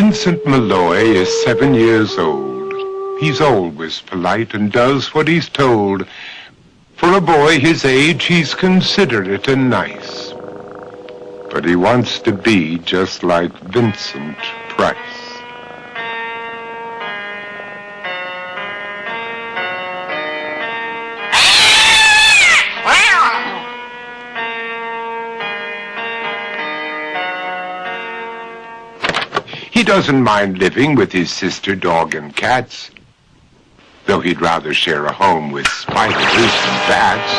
Vincent Malloy is 7 years old. He's always polite and does what he's told. For a boy his age, he's considerate and nice. But he wants to be just like Vincent Price. He doesn't mind living with his sister, dog, and cats, though he'd rather share a home with spiders and bats.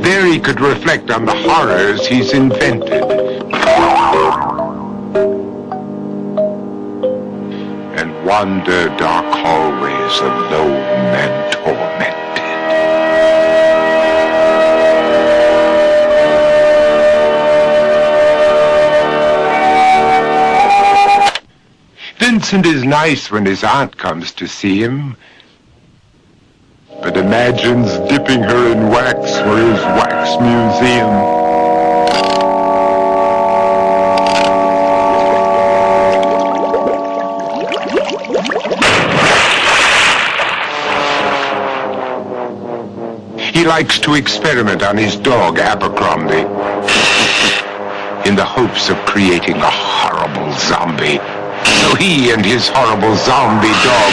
There he could reflect on the horrors he's invented and wander dark hallways alone and tormented. Vincent is nice when his aunt comes to see him, but imagines dipping her in wax for his wax museum. He likes to experiment on his dog, Abercrombie, in the hopes of creating a horrible zombie. So he and his horrible zombie dog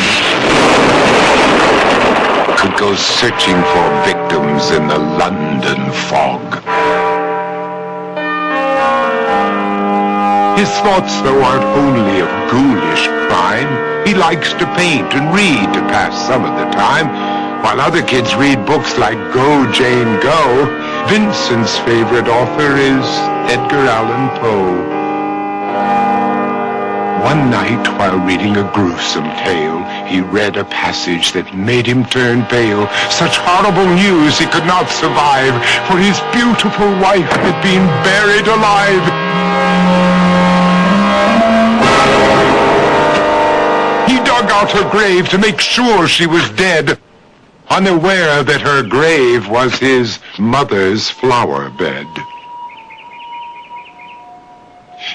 could go searching for victims in the London fog. His thoughts, though, aren't only of ghoulish crime. He likes to paint and read to pass some of the time. While other kids read books like Go, Jane, Go, Vincent's favorite author is Edgar Allan Poe. One night, while reading a gruesome tale, he read a passage that made him turn pale. Such horrible news he could not survive, for his beautiful wife had been buried alive. He dug out her grave to make sure she was dead, unaware that her grave was his mother's flower bed.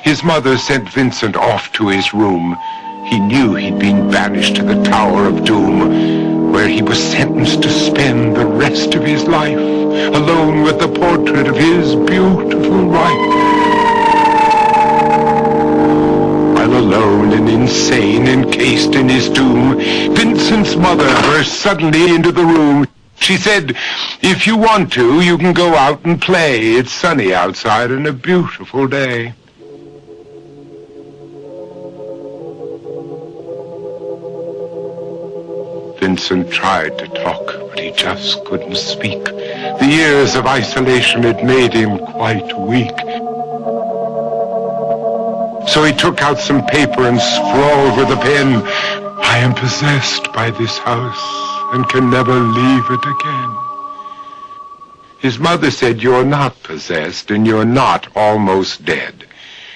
His mother sent Vincent off to his room. He knew he'd been banished to the Tower of Doom, where he was sentenced to spend the rest of his life alone with the portrait of his beautiful wife. While alone and insane, encased in his tomb, Vincent's mother burst suddenly into the room. She said, "If you want to, you can go out and play. It's sunny outside and a beautiful day." Vincent tried to talk, but he just couldn't speak. The years of isolation had made him quite weak. So he took out some paper and scrawled with a pen, "I am possessed by this house and can never leave it again." His mother said, "You're not possessed and you're not almost dead.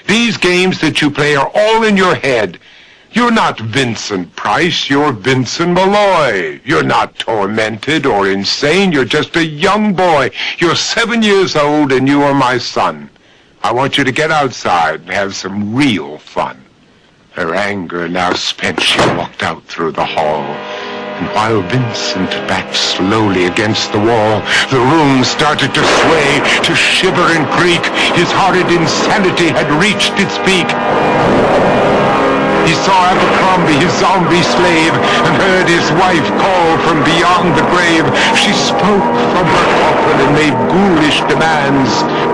These games that you play are all in your head. You're not Vincent Price, you're Vincent Malloy. You're not tormented or insane, you're just a young boy. You're 7 years old and you are my son. I want you to get outside and have some real fun." Her anger now spent, she walked out through the hall. And while Vincent backed slowly against the wall, the room started to sway, to shiver and creak. His horrid insanity had reached its peak. He saw Abercrombie, his zombie slave, and heard his wife call from beyond the grave. She spoke from her coffin and made ghoulish demands,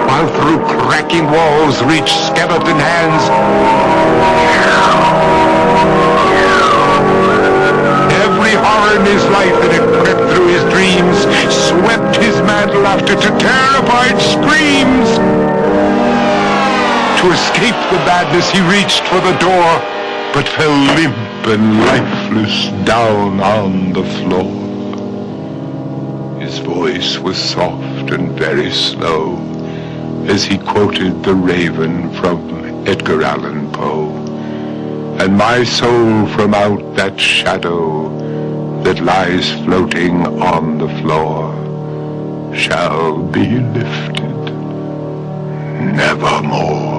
while through cracking walls reached skeleton hands. Every horror in his life that had crept through his dreams swept his mantle after to terrified screams. To escape the madness, he reached for the door, but fell limp and lifeless down on the floor. His voice was soft and very slow as he quoted The Raven from Edgar Allan Poe. And my soul from out that shadow that that lies floating on the floor shall be lifted nevermore.